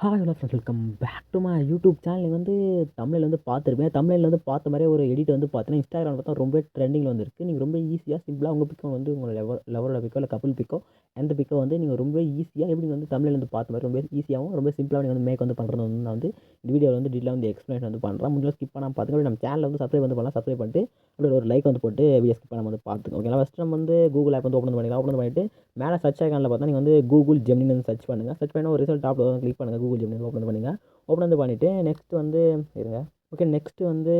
Hi hello friends, welcome back to my YouTube channel. நீங்கள் வந்து தமிழில் வந்து பார்த்துருப்பேன். தமிழில் வந்து பார்த்த மாதிரியே ஒரு எடிட் வந்து பார்த்தீங்கன்னா இன்ஸ்டாகிராமில் பார்த்தா ரொம்ப ட்ரெண்டிங்கில் வந்துருக்கு. நீங்கள் ரொம்ப ஈஸியாக சிம்பிளாக உங்கள் பிக்கோ வந்து உங்கள் லவரோட பிக்கோ இல்லை கப்புள் பிக்கோ எந்த பிக்கோ வந்து நீங்கள் ரொம்ப ஈஸியாக எப்படி வந்து தமிழில் வந்து பார்த்த மாதிரி ரொம்ப ஈஸியாகவும் ரொம்ப சிம்பிளாக நீங்கள் வந்து மேக் வந்து பண்ணுறது வந்து நான் வந்து இந்த வீடியோவில் வந்து டீட்டெயிலாக வந்து எக்ஸ்பிளைன் வந்து பண்ணுறேன். முடிஞ்சளவு ஸ்கிப் பண்ணாமல் பார்த்துங்க. நம்ம சேனலில் வந்து சப்ஸ்கிரைப் வந்து பண்ணலாம். சப்ஸ்கிரைப் பண்ணிட்டு அப்படியே ஒரு லைக் வந்து போட்டு வீடியோ ஸ்கிப் பண்ணாமல் வந்து பார்த்துங்க. ஓகேங்களா? ஃபஸ்ட்டு நம்ம வந்து கூகுள் ஆப் வந்து ஓப்பன் பண்ணிக்கலாம். ஓப்பன் பண்ணிட்டு மேலே சர்ச் ஐகானில் பார்த்தா நீங்கள் வந்து கூகுள் ஜெமினி வந்து சர்ச் பண்ணுங்கள். சர்ச் பண்ணி ஒரு ரிசல்ட் டாப்பில் வந்து கிளிக் பண்ணுங்கள். கூகுள் ஜெமினி ஓப்பன் பண்ணுங்கள். ஓப்பன் வந்து பண்ணிவிட்டு நெக்ஸ்ட் வந்து இருங்க. ஓகே, நெக்ஸ்ட்டு வந்து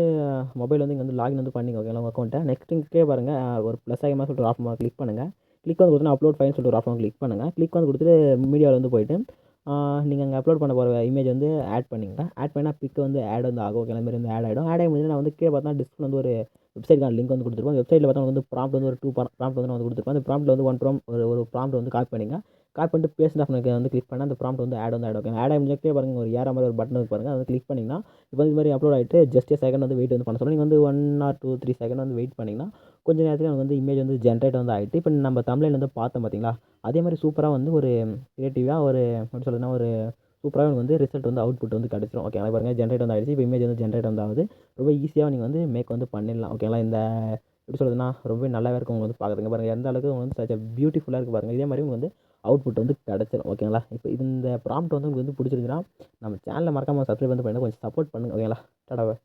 மொபைல் வந்து இங்கே வந்து லாகின் வந்து பண்ணிங்க. ஓகேங்களா? உங்கள் அக்கௌண்ட்டை நெக்ஸ்ட் இங்கே பாருங்கள் ஒரு ப்ளஸ் ஐக்கமாக சொல்லிட்டு ஒரு ஆப்ஷன் கிளிக் பண்ணுங்கள். கிளிக் வந்து கொடுத்தா அப்லோட் ஃபைல்னு சொல்லிட்டு ஒரு ஆப்ஷன் கிளிக் பண்ணுங்கள். கிளிக் வந்து கொடுத்துட்டு மீடியாவில் வந்து போயிட்டு நீங்கள் அங்கே அப்லோட் பண்ண போகிற இமேஜ் வந்து ஆட் பண்ணிங்க. ஆட் பண்ணால் பிக் வந்து ஆட் வந்து ஆகும். ஓகே, மாதிரி வந்து ஆட் ஆகிடும். ஆட் ஆகி முடிஞ்சு நான் வந்து கீழே பார்த்தா டிஸ்பிளே வந்து ஒரு வெப்சைட்கான லிங்க் வந்து கொடுத்துருப்போம். வெப்சைட்டில் பார்த்தா வந்து ப்ராம்ப்ட் வந்து ஒரு 2 ப்ராம்ப்ட் வந்து நான் வந்து கொடுத்துருப்பேன். அந்த ப்ராம்ப்ட்டில் வந்து ஒரு ப்ராம்ப்ட் வந்து காப்பி பண்ணிங்க. காப்பி பண்ணிட்டு பேஸ்ட் ஆப்ஷனுக்கு வந்து கிளிக் பண்ணால் அந்த ப்ராம்ப்ட் வந்து ஆட் வந்து ஆட் ஆகும். ஆட் ஆகி முடிஞ்சே பாருங்கள் ஒரு ஏற மாதிரி ஒரு பட்டன் இருக்கு பாருங்கள். அதை கிளிக் பண்ணிங்கன்னா இப்போ இந்த மாதிரி அப்லோட் ஆகிட்டு ஜஸ்ட் செகண்ட் வந்து வெயிட் வந்து பண்ண சொல்லுங்கள். நீங்கள் வந்து 1 or 2 3 செகண்ட் வந்து வெயிட் பண்ணிங்கன்னா கொஞ்சம் நேரத்தில் எனக்கு வந்து இமேஜ் வந்து ஜென்ரேட் வந்து ஆகிட்டு இப்போ நம்ம தமிழில் வந்து பார்த்தோம் பார்த்தீங்களா, அதே மாதிரி சூப்பராக வந்து ஒரு கிரியேட்டிவாக ஒரு எப்படி சொல்கிறதுனா ஒரு சூப்பராக எனக்கு வந்து ரிசல்ட் வந்து அவுட்புட் வந்து கிடச்சிரும். ஓகே, பாருங்கள் ஜென்ரேட் வந்து ஆகிடுச்சு. இப்போ இமேஜ் வந்து ஜென்ரேட் வந்து ஆகுது. ரொம்ப ஈஸியாக நீங்கள் வந்து மேக் வந்து பண்ணிடலாம். ஓகேங்களா? இந்த எப்படி சொல்கிறதுனா ரொம்பவே நல்லாவே இருக்கும் உங்களுக்கு வந்து பார்க்குறதுங்க. பாருங்கள் எந்த அளவுக்கு உங்களுக்கு வந்து சச் பியூட்டிஃபுல்லாக இருக்குது பாருங்கள். இதே மாதிரி உங்களுக்கு வந்து அவுட்புட் வந்து கிடச்சிரும். ஓகேங்களா? இப்போ இந்த ப்ராம்ப்ட் வந்து உங்களுக்கு வந்து பிடிச்சிருந்துச்சுன்னா நம்ம சேனலை மறக்காமல் சப்ஸ்கிரைப் வந்து பண்ணுங்கள். கொஞ்சம் சப்போர்ட் பண்ணுங்கள். ஓகேங்களா? டாடா.